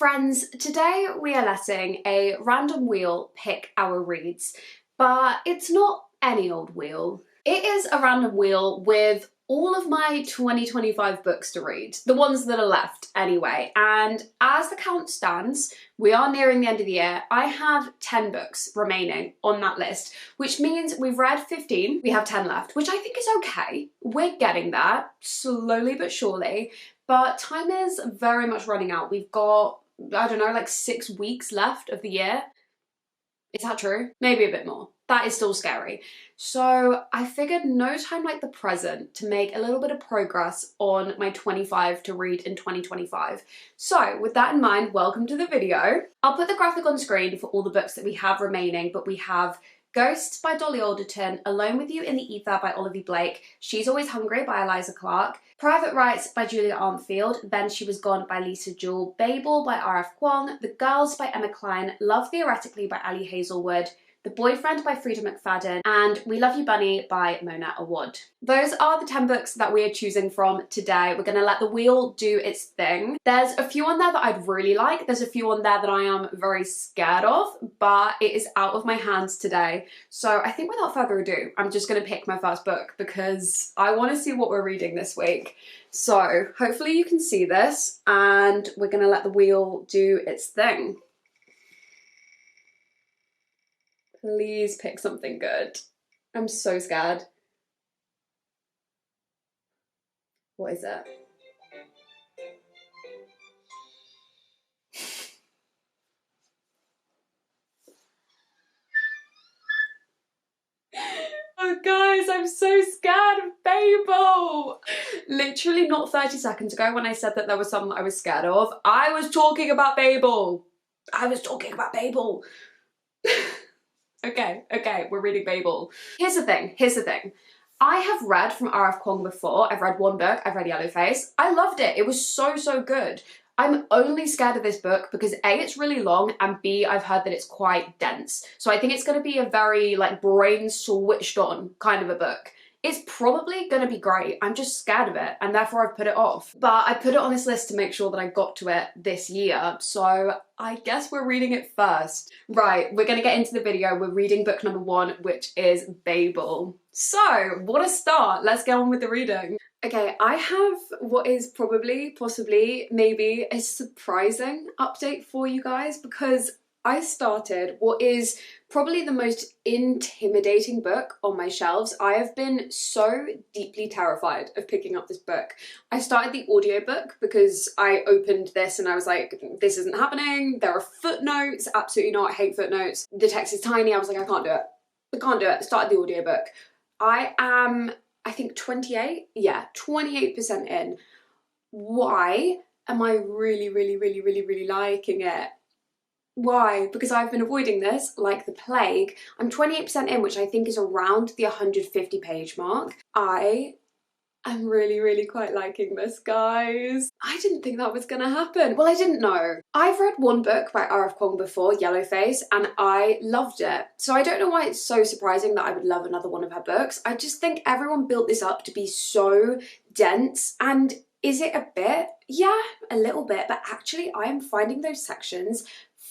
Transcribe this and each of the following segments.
Friends, today we are letting a random wheel pick our reads, but it's not any old wheel. It is a random wheel with all of my 2025 books to read, the ones that are left anyway, and as the count stands, we are nearing the end of the year. I have 10 books remaining on that list, which means we've read 15, we have 10 left, which I think is okay. We're getting there, slowly but surely, but time is very much running out. We've got, I don't know, like 6 weeks left of the year. Is that true? Maybe a bit more. That is still scary. So I figured no time like the present to make a little bit of progress on my 25 to read in 2025. So with that in mind, welcome to the video. I'll put the graphic on screen for all the books that we have remaining, but we have Ghosts by Dolly Alderton, Alone with You in the Ether by Olivia Blake, She's Always Hungry by Eliza Clark, Private Rights by Julia Armfield, Then She Was Gone by Lisa Jewell, Babel by R.F Kuang, The Girls by Emma Cline, Love Theoretically by Ali Hazelwood, The Boyfriend by Frida McFadden, and We Love You Bunny by Mona Awad. Those are the 10 books that we are choosing from today. We're gonna let the wheel do its thing. There's a few on there that I'd really like. There's a few on there that I am very scared of, but it is out of my hands today. So I think without further ado, I'm just gonna pick my first book because I wanna see what we're reading this week. So hopefully you can see this, and we're gonna let the wheel do its thing. Please pick something good. I'm so scared. What is it? Oh guys, I'm so scared of Babel. Literally not 30 seconds ago when I said that there was something I was scared of, I was talking about Babel. I was talking about Babel. Okay, we're reading Babel. Here's the thing. I have read from R.F Kuang before. I've read one book, I've read Yellowface. I loved it, it was so good. I'm only scared of this book because A, it's really long, and B, I've heard that it's quite dense. So I think it's gonna be a very like brain switched on kind of a book. It's probably gonna be great. I'm just scared of it, and therefore I've put it off. But I put it on this list to make sure that I got to it this year, so I guess we're reading it first. Right, we're gonna get into the video. We're reading book number 1, which is Babel. So, what a start. Let's get on with the reading. Okay, I have what is probably, possibly, maybe a surprising update for you guys because I started what is probably the most intimidating book on my shelves. I have been so deeply terrified of picking up this book. I started the audiobook because I opened this and I was like, this isn't happening. There are footnotes, absolutely not, I hate footnotes. The text is tiny, I was like, I can't do it. I can't do it. Started the audiobook. I am, I think 28? Yeah, 28% in. Why am I really liking it? Why? Because I've been avoiding this like the plague. I'm 28% in, which I think is around the 150 page mark. I am really quite liking this, guys. I didn't think that was gonna happen. Well, I didn't know. I've read one book by R.F Kuang before, Yellowface, and I loved it. So I don't know why it's so surprising that I would love another one of her books. I just think everyone built this up to be so dense, and is it a bit? Yeah, a little bit, but actually I am finding those sections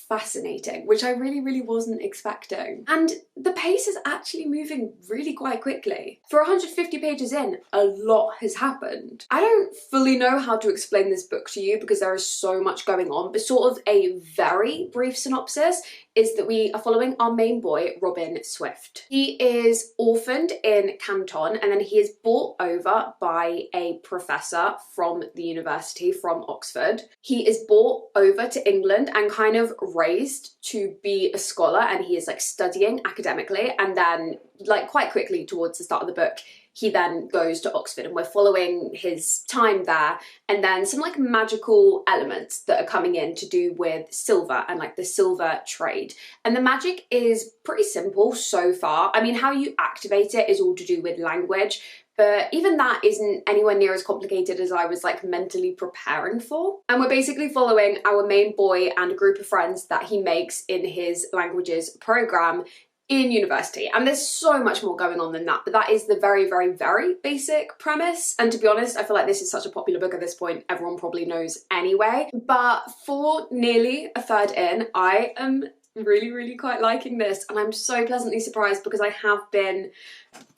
fascinating, which I really wasn't expecting. And the pace is actually moving really quite quickly. For 150 pages in, a lot has happened. I don't fully know how to explain this book to you because there is so much going on, but sort of a very brief synopsis is that we are following our main boy, Robin Swift. He is orphaned in Canton and then he is brought over by a professor from the university, from Oxford. He is brought over to England and kind of raised to be a scholar, and he is like studying academically, and then like quite quickly towards the start of the book he then goes to Oxford, and we're following his time there, and then some like magical elements that are coming in to do with silver and like the silver trade. And the magic is pretty simple so far. I mean, how you activate it is all to do with language, but even that isn't anywhere near as complicated as I was like mentally preparing for. And we're basically following our main boy and a group of friends that he makes in his languages program in university, and there's so much more going on than that, but that is the very, very, very basic premise. And to be honest, I feel like this is such a popular book at this point, everyone probably knows anyway. But for nearly a third in, I am really, really quite liking this, and I'm so pleasantly surprised because I have been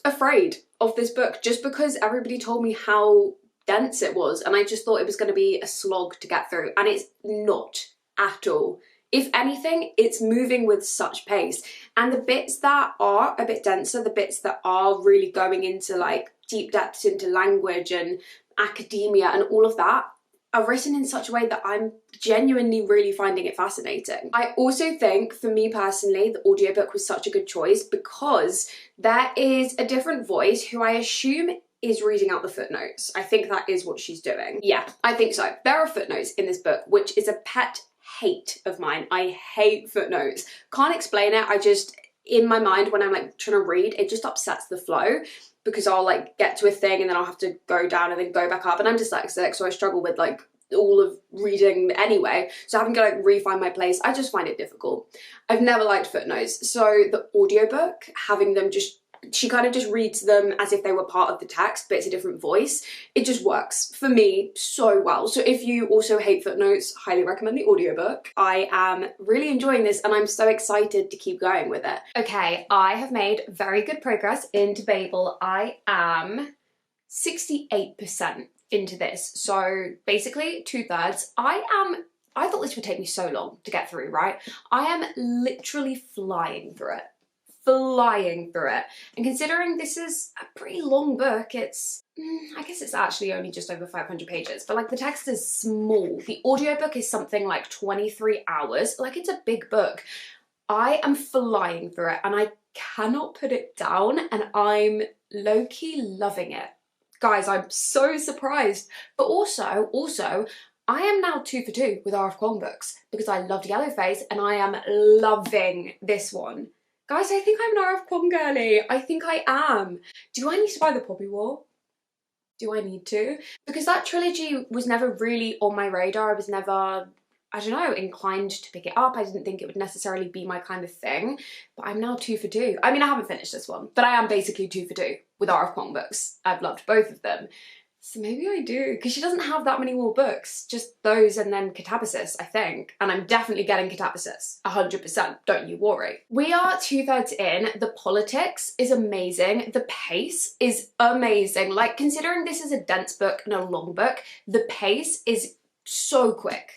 afraid of this book just because everybody told me how dense it was, and I just thought it was going to be a slog to get through, and it's not at all. If anything, it's moving with such pace. And the bits that are a bit denser, the bits that are really going into like deep depths into language and academia and all of that, are written in such a way that I'm genuinely really finding it fascinating. I also think, for me personally, the audiobook was such a good choice because there is a different voice who I assume is reading out the footnotes. I think that is what she's doing. Yeah, I think so. There are footnotes in this book, which is a pet hate of mine. I hate footnotes. Can't explain it. I just, in my mind, when I'm like trying to read, it just upsets the flow because I'll like get to a thing and then I'll have to go down and then go back up, and I'm dyslexic, so I struggle with like all of reading anyway, so having to like re-find my place, I just find it difficult. I've never liked footnotes, so the audiobook, having them just, she kind of just reads them as if they were part of the text, but it's a different voice. It just works for me so well. So if you also hate footnotes, highly recommend the audiobook. I am really enjoying this and I'm so excited to keep going with it. Okay, I have made very good progress into Babel. I am 68% into this. So basically 2/3. I thought this would take me so long to get through, right? I am literally flying through it. And considering this is a pretty long book, it's, I guess it's actually only just over 500 pages, but like the text is small. The audiobook is something like 23 hours, like it's a big book. I am flying through it and I cannot put it down, and I'm low-key loving it. Guys, I'm so surprised. But also, I am now 2 for 2 with R.F Kuang books because I loved Yellowface and I am loving this one. Guys, I think I'm an R.F Kuang girly. I think I am. Do I need to buy The Poppy War? Do I need to? Because that trilogy was never really on my radar. I was never, I don't know, inclined to pick it up. I didn't think it would necessarily be my kind of thing. But I'm now 2 for 2. I mean, I haven't finished this one, but I am basically 2 for 2 with R.F Kuang books. I've loved both of them. So maybe I do, because she doesn't have that many more books, just those and then Catabasis, I think. And I'm definitely getting Catabasis, 100%, don't you worry. We are 2/3 in. The politics is amazing. The pace is amazing. Like, considering this is a dense book and a long book, the pace is so quick,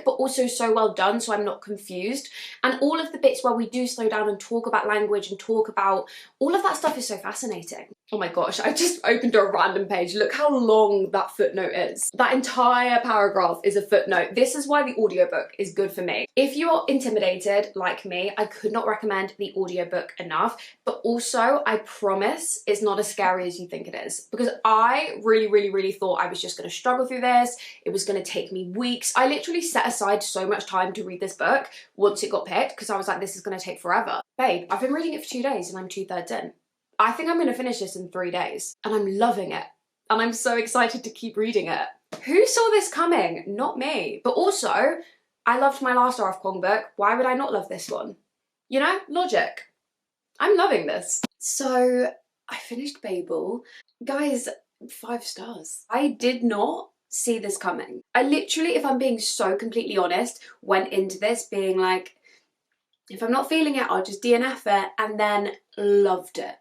but also so well done, so I'm not confused. And all of the bits where we do slow down and talk about language and talk about all of that stuff is so fascinating. Oh my gosh, I just opened a random page. Look how long that footnote is. That entire paragraph is a footnote. This is why the audiobook is good for me. If you're intimidated like me, I could not recommend the audiobook enough, but also I promise it's not as scary as you think it is, because I really thought I was just going to struggle through this. It was going to take me weeks. I literally set aside so much time to read this book once it got picked because I was like, this is going to take forever. Babe, I've been reading it for 2 days and I'm 2/3 in. I think I'm going to finish this in 3 days and I'm loving it. And I'm so excited to keep reading it. Who saw this coming? Not me. But also, I loved my last R.F Kuang book. Why would I not love this one? You know, logic. I'm loving this. So I finished Babel. Guys, 5 stars. I did not see this coming. I literally, if I'm being so completely honest, went into this being like, if I'm not feeling it, I'll just DNF it, and then loved it.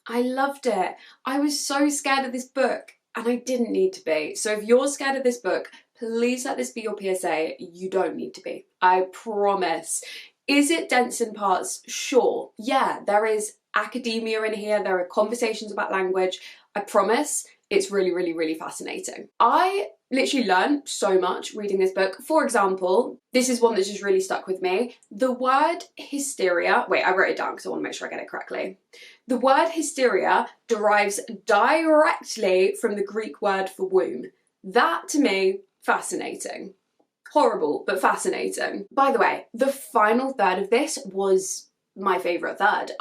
I loved it. I was so scared of this book and I didn't need to be. So if you're scared of this book, please let this be your PSA. You don't need to be. I promise. Is it dense in parts? Sure. Yeah, there is academia in here. There are conversations about language. I promise it's really fascinating. I literally learned so much reading this book. For example, this is one that's just really stuck with me. The word hysteria, wait, I wrote it down because I want to make sure I get it correctly. The word hysteria derives directly from the Greek word for womb. That, to me, fascinating. Horrible, but fascinating. By the way, the final third of this was my favourite third.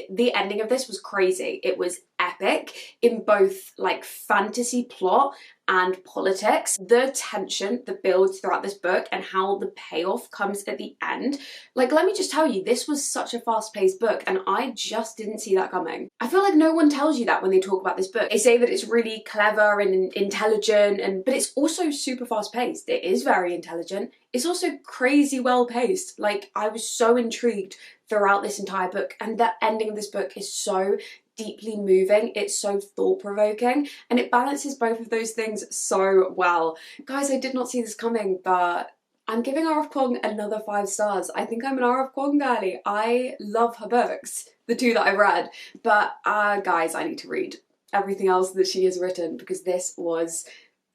The ending of this was crazy. It was epic in both like fantasy plot and politics. The tension that builds throughout this book and how the payoff comes at the end. Like, let me just tell you, this was such a fast-paced book and I just didn't see that coming. I feel like no one tells you that when they talk about this book. They say that it's really clever and intelligent, but it's also super fast-paced. It is very intelligent. It's also crazy well-paced. Like, I was so intrigued throughout this entire book, and the ending of this book is so deeply moving, it's so thought-provoking, and it balances both of those things so well. Guys, I did not see this coming, but I'm giving R.F Kuang another 5 stars. I think I'm an R.F Kuang girly. I love her books, the 2 that I've read, but guys, I need to read everything else that she has written because this was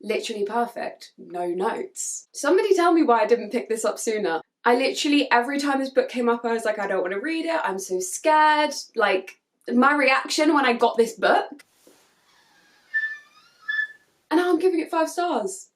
literally perfect. No notes. Somebody tell me why I didn't pick this up sooner. I literally, every time this book came up, I was like, I don't want to read it, I'm so scared. Like, my reaction when I got this book, and now I'm giving it 5 stars.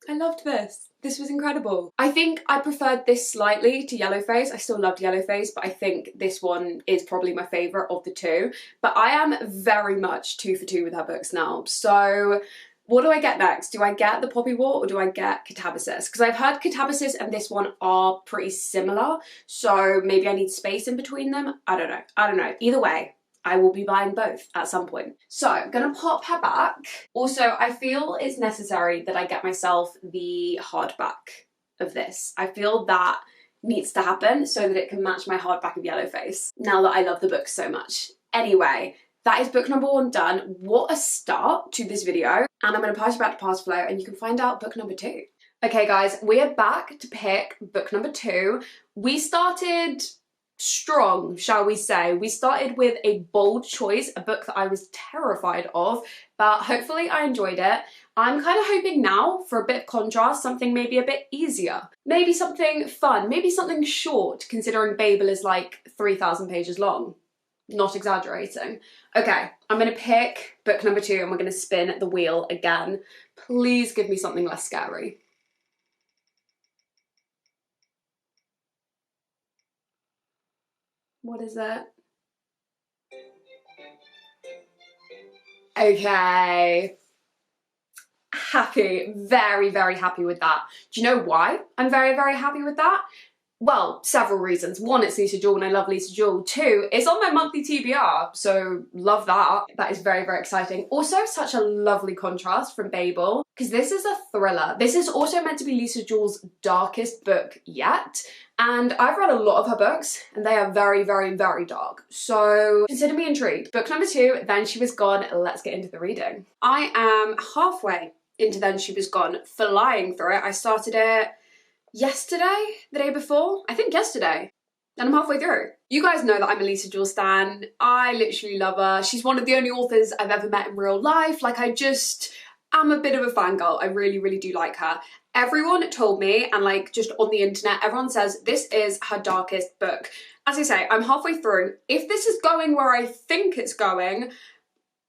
I loved this. This was incredible. I think I preferred this slightly to Yellowface. I still loved Yellowface, but I think this one is probably my favourite of the 2. But I am very much 2 for 2 with her books now. So what do I get next? Do I get the Poppy War or do I get Catabasis? Because I've heard Catabasis and this one are pretty similar, so maybe I need space in between them. I don't know. Either way, I will be buying both at some point. So I'm gonna pop her back. Also, I feel it's necessary that I get myself the hardback of this. I feel that needs to happen so that it can match my hardback of Yellowface, now that I love the book so much. Anyway, that is book number 1 done. What a start to this video. And I'm going to pass you back to Pass Flow and you can find out book number 2. Okay guys, we are back to pick book number 2. We started strong, shall we say. We started with a bold choice, a book that I was terrified of, but hopefully I enjoyed it. I'm kind of hoping now for a bit of contrast, something maybe a bit easier. Maybe something fun, maybe something short, considering Babel is like 3,000 pages long. Not exaggerating. Okay, I'm gonna pick book number 2 and we're gonna spin the wheel again. Please give me something less scary. What is it? Okay. Happy, very, very happy with that. Do you know why I'm very, very happy with that? Well, several reasons. 1, it's Lisa Jewell and I love Lisa Jewell. 2, it's on my monthly TBR, so love that. That is very, very exciting. Also, such a lovely contrast from Babel, because this is a thriller. This is also meant to be Lisa Jewell's darkest book yet, and I've read a lot of her books, and they are very, very, very dark. So consider me intrigued. Book number 2, Then She Was Gone. Let's get into the reading. I am halfway into Then She Was Gone, flying through it. I started it yesterday, the day before, I think yesterday, and I'm halfway through. You guys know that I'm a Lisa Jewell stan. I literally love her. She's one of the only authors I've ever met in real life. Like, I'm a bit of a fangirl. I really, really do like her. Everyone told me, and like just on the internet, everyone says this is her darkest book. As I say, I'm halfway through. If this is going where I think it's going,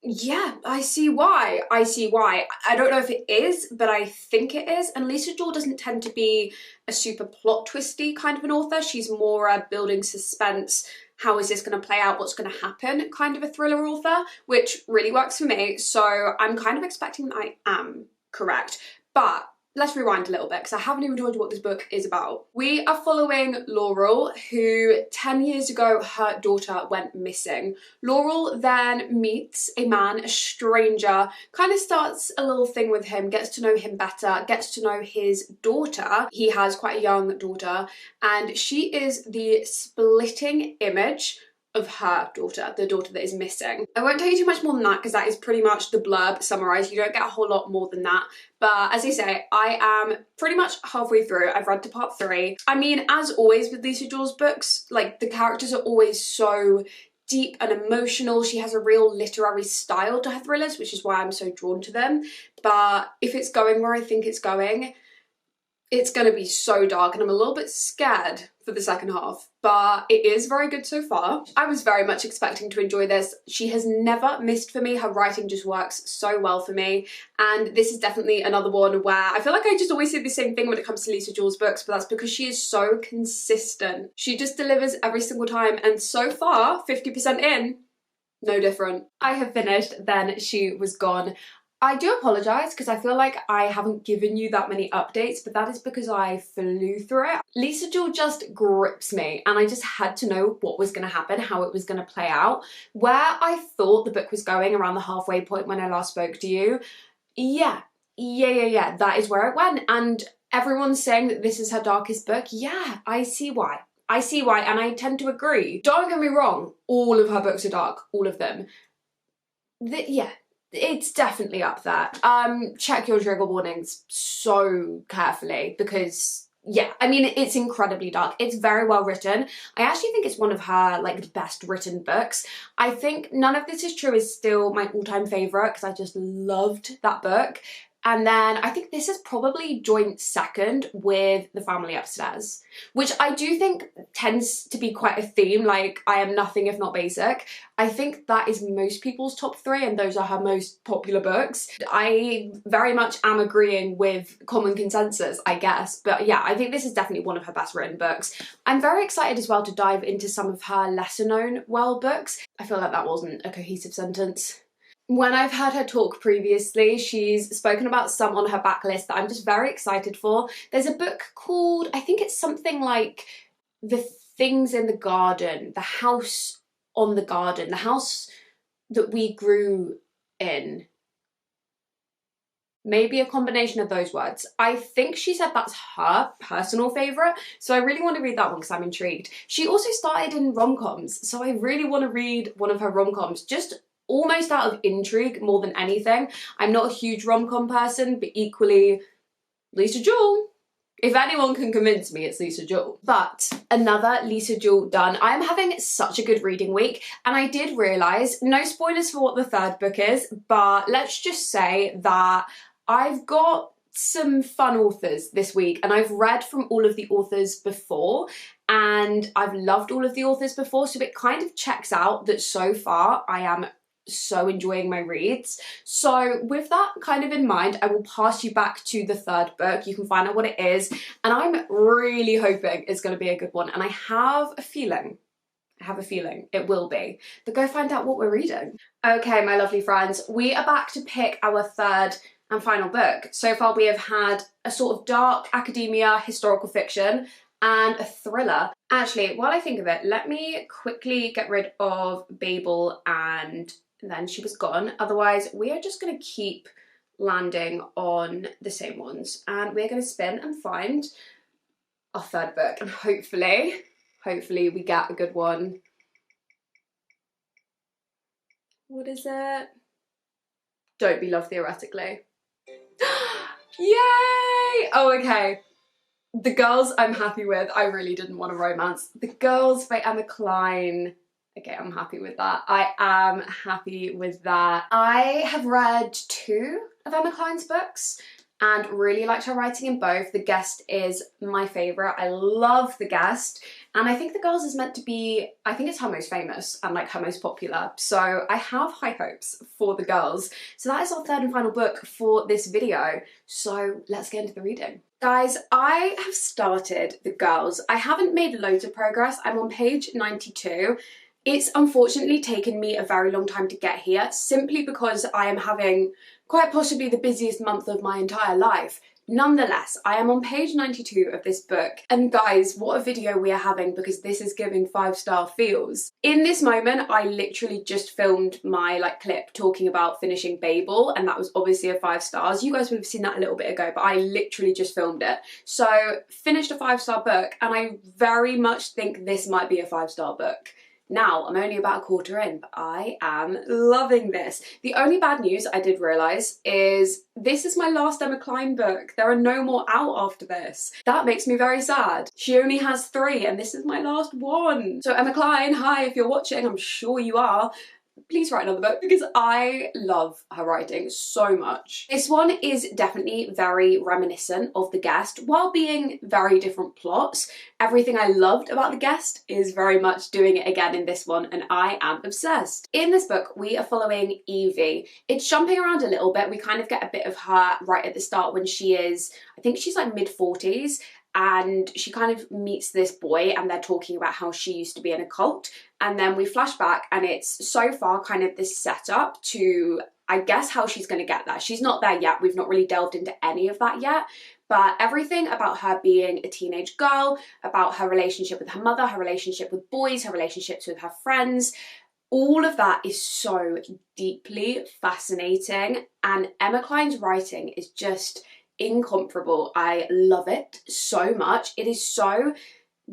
yeah, I see why. I see why. I don't know if it is, but I think it is. And Lisa Jewell doesn't tend to be a super plot twisty kind of an author. She's more a building suspense, how is this going to play out, what's going to happen kind of a thriller author, which really works for me. So I'm kind of expecting that I am correct. But let's rewind a little bit because I haven't even told you what this book is about. We are following Laurel, who 10 years ago, her daughter went missing. Laurel then meets a man, a stranger, kind of starts a little thing with him, gets to know him better, gets to know his daughter. He has quite a young daughter, and she is the splitting image of her daughter, the daughter that is missing. I won't tell you too much more than that because that is pretty much the blurb summarised. You don't get a whole lot more than that. But as I say, I am pretty much halfway through. I've read to part 3. I mean, as always with Lisa Jewell's books, like the characters are always so deep and emotional. She has a real literary style to her thrillers, which is why I'm so drawn to them. But if it's going where I think it's going It's gonna be so dark and I'm a little bit scared for the second half, but it is very good so far. I was very much expecting to enjoy this. She has never missed for me. Her writing just works so well for me. And this is definitely another one where I feel like I just always say the same thing when it comes to Lisa Jewell's books, but that's because she is so consistent. She just delivers every single time, and so far, 50% in, no different. I have finished Then She Was Gone. I do apologise because I feel like I haven't given you that many updates, but that is because I flew through it. Lisa Jewell just grips me and I just had to know what was going to happen, how it was going to play out. Where I thought the book was going around the halfway point when I last spoke to you, yeah, that is where it went. And everyone's saying that this is her darkest book. Yeah, I see why. I see why, and I tend to agree. Don't get me wrong, all of her books are dark, all of them. Yeah. It's definitely up there. Check your trigger warnings so carefully because, yeah, I mean, it's incredibly dark. It's very well written. I actually think it's one of her, like, best written books. I think None of This Is True is still my all-time favourite because I just loved that book. And then I think this is probably joint second with The Family Upstairs, which I do think tends to be quite a theme, like I am nothing if not basic. I think that is most people's top three and those are her most popular books. I very much am agreeing with common consensus, I guess. But yeah, I think this is definitely one of her best written books. I'm very excited as well to dive into some of her lesser known well books. I feel like that wasn't a cohesive sentence. When I've heard her talk previously, she's spoken about some on her backlist that I'm just very excited for. There's a book called, I think it's something like The Things in the Garden, The House on the Garden, The House That We Grew In. Maybe a combination of those words. I think she said that's her personal favourite, so I really want to read that one because I'm intrigued. She also started in rom-coms, so I really want to read one of her rom-coms, just almost out of intrigue more than anything. I'm not a huge rom-com person, but equally, Lisa Jewell. If anyone can convince me, it's Lisa Jewell. But another Lisa Jewell done. I am having such a good reading week, and I did realise, no spoilers for what the third book is, but let's just say that I've got some fun authors this week, and I've read from all of the authors before, and I've loved all of the authors before, so it kind of checks out that so far I am so enjoying my reads. So with that kind of in mind, I will pass you back to the third book. You can find out what it is, and I'm really hoping it's going to be a good one, and I have a feeling it will be. But go find out what we're reading. Okay, my lovely friends, we are back to pick our third and final book. So far we have had a sort of dark academia historical fiction and a thriller. Actually, while I think of it, let me quickly get rid of Babel and Then She Was Gone. Otherwise, we are just going to keep landing on the same ones. And we're going to spin and find our third book. And hopefully we get a good one. What is it? Don't Be Loved Theoretically. Yay! Oh, okay. The Girls I'm happy with. I really didn't want a romance. The Girls by Emma Cline. Okay, I'm happy with that. I am happy with that. I have read 2 of Emma Cline's books and really liked her writing in both. The Guest is my favourite. I love The Guest. And I think The Girls is meant to be, I think it's her most famous and like her most popular. So I have high hopes for The Girls. So that is our third and final book for this video. So let's get into the reading. Guys, I have started The Girls. I haven't made loads of progress. I'm on page 92. It's unfortunately taken me a very long time to get here, simply because I am having quite possibly the busiest month of my entire life. Nonetheless, I am on page 92 of this book, and guys, what a video we are having, because this is giving 5-star feels. In this moment, I literally just filmed my clip talking about finishing Babel, and that was obviously a 5 stars. You guys would have seen that a little bit ago, but I literally just filmed it. So, finished a 5-star book, and I very much think this might be a 5-star book. Now, I'm only about a quarter in, but I am loving this. The only bad news I did realise is this is my last Emma Cline book. There are no more out after this. That makes me very sad. She only has 3 and this is my last one. So Emma Cline, hi, if you're watching, I'm sure you are. please write another book because I love her writing so much. This one is definitely very reminiscent of The Guest while being very different plots. Everything I loved about The Guest is very much doing it again in this one, and I am obsessed. In this book, we are following Evie. It's jumping around a little bit. We kind of get a bit of her right at the start when she is, I think she's like mid-40s, and she kind of meets this boy and they're talking about how she used to be in a cult, and then we flash back and it's so far kind of this setup to, I guess, how she's going to get there. She's not there yet. We've not really delved into any of that yet, but everything about her being a teenage girl, about her relationship with her mother, her relationship with boys, her relationships with her friends, all of that is so deeply fascinating, and Emma Cline's writing is just incomparable. I love it so much. It is so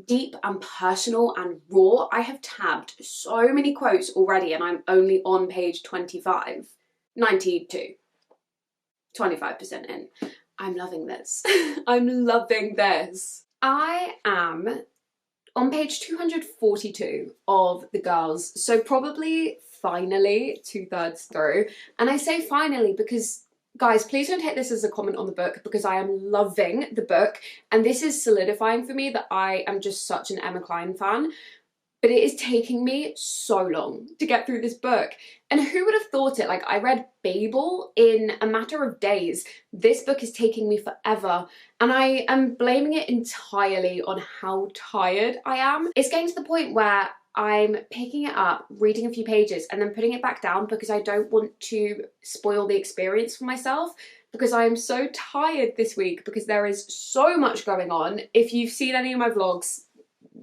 deep and personal and raw. I have tabbed so many quotes already and I'm only on page 25. 92. 25% in. I'm loving this. I'm loving this. I am on page 242 of The Girls, so probably finally 2/3 through. And I say finally because, guys, please don't take this as a comment on the book because I am loving the book and this is solidifying for me that I am just such an Emma Cline fan. But it is taking me so long to get through this book. And who would have thought it? Like, I read Babel in a matter of days. This book is taking me forever. And I am blaming it entirely on how tired I am. It's getting to the point where I'm picking it up, reading a few pages, and then putting it back down because I don't want to spoil the experience for myself, because I am so tired this week because there is so much going on. If you've seen any of my vlogs,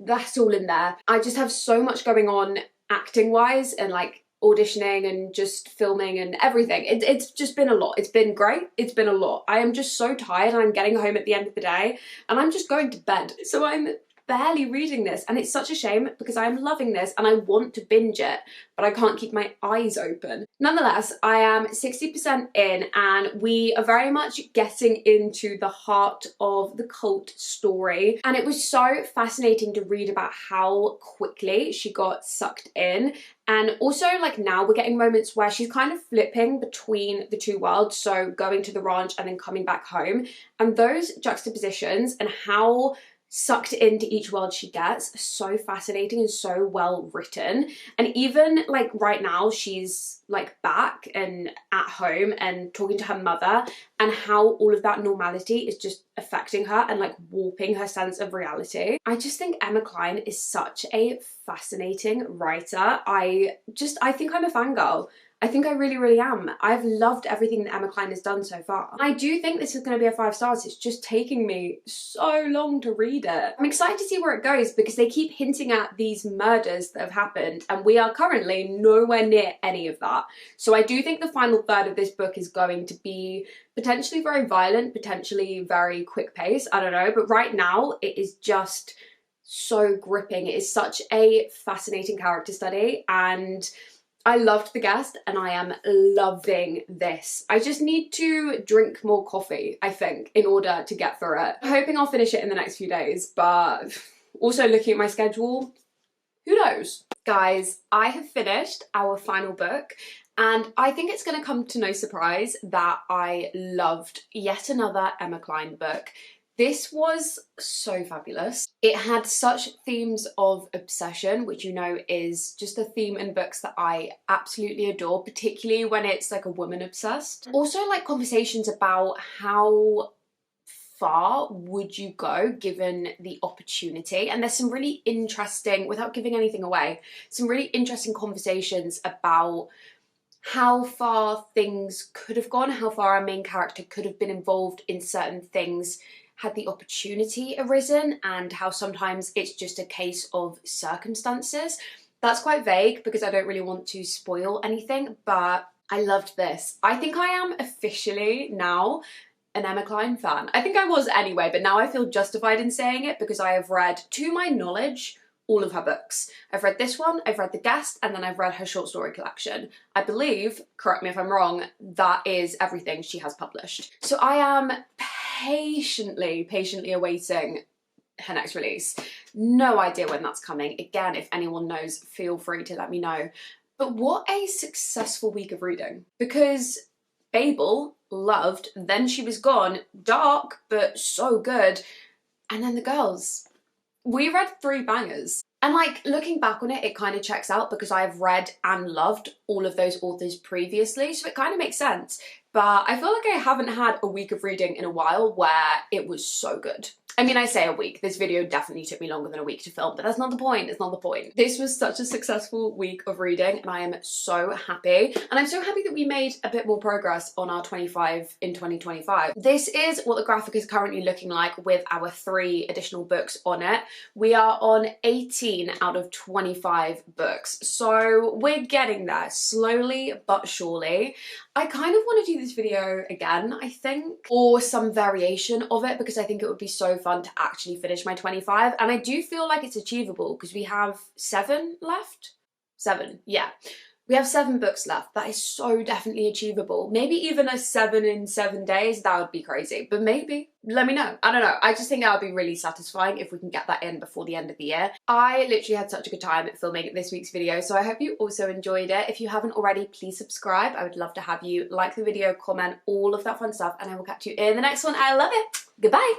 that's all in there. I just have so much going on acting wise and like auditioning and just filming and everything. It's just been a lot. It's been great. It's been a lot. I am just so tired and I'm getting home at the end of the day and I'm just going to bed. So I'm barely reading this and it's such a shame because I'm loving this and I want to binge it, but I can't keep my eyes open. Nonetheless, I am 60% in and we are very much getting into the heart of the cult story, and it was so fascinating to read about how quickly she got sucked in. And also, like, now we're getting moments where she's kind of flipping between the two worlds, so going to the ranch and then coming back home, and those juxtapositions and how sucked into each world she gets are so fascinating and so well written. And even like right now she's like back and at home and talking to her mother, and how all of that normality is just affecting her and like warping her sense of reality. I just think Emma Cline is such a fascinating writer. I think I'm a fangirl. I think I really, really am. I've loved everything that Emma Cline has done so far. I do think this is going to be a 5 stars. It's just taking me so long to read it. I'm excited to see where it goes because they keep hinting at these murders that have happened and we are currently nowhere near any of that. So I do think the final third of this book is going to be potentially very violent, potentially very quick pace. I don't know, but right now it is just so gripping. It is such a fascinating character study and I loved The Guest and I am loving this. I just need to drink more coffee, I think, in order to get through it. I'm hoping I'll finish it in the next few days, but also looking at my schedule, who knows? Guys, I have finished our final book and I think it's going to come to no surprise that I loved yet another Emma Cline book. This was so fabulous. It had such themes of obsession, which you know is just a theme in books that I absolutely adore, particularly when it's like a woman obsessed. Also like conversations about how far would you go given the opportunity, and there's some really interesting, without giving anything away, some really interesting conversations about how far things could have gone, how far our main character could have been involved in certain things had the opportunity arisen, and how sometimes it's just a case of circumstances. That's quite vague because I don't really want to spoil anything, but I loved this. I think I am officially now an Emma Cline fan. I think I was anyway, but now I feel justified in saying it because I have read, to my knowledge, all of her books. I've read this one, I've read The Guest, and then I've read her short story collection. I believe, correct me if I'm wrong, that is everything she has published. So I am patiently awaiting her next release. No idea when that's coming. Again, if anyone knows, feel free to let me know. But what a successful week of reading. Because Babel, loved, then she was gone, dark, but so good. And then the girls. We read 3 bangers. And like, looking back on it, it kind of checks out because I've read and loved all of those authors previously, so it kind of makes sense. But I feel like I haven't had a week of reading in a while where it was so good. I mean, I say a week. This video definitely took me longer than a week to film, but that's not the point. It's not the point. This was such a successful week of reading and I am so happy. And I'm so happy that we made a bit more progress on our 25 in 2025. This is what the graphic is currently looking like with our 3 additional books on it. We are on 18 out of 25 books. So we're getting there slowly but surely. I kind of want to do this video again, I think, or some variation of it because I think it would be so fun to actually finish my 25. And I do feel like it's achievable because we have 7 left? 7, yeah. We have 7 books left. That is so definitely achievable. Maybe even a 7 in 7 days, that would be crazy. But maybe, let me know. I don't know. I just think that would be really satisfying if we can get that in before the end of the year. I literally had such a good time filming this week's video, so I hope you also enjoyed it. If you haven't already, please subscribe. I would love to have you like the video, comment, all of that fun stuff, and I will catch you in the next one. I love it. Goodbye.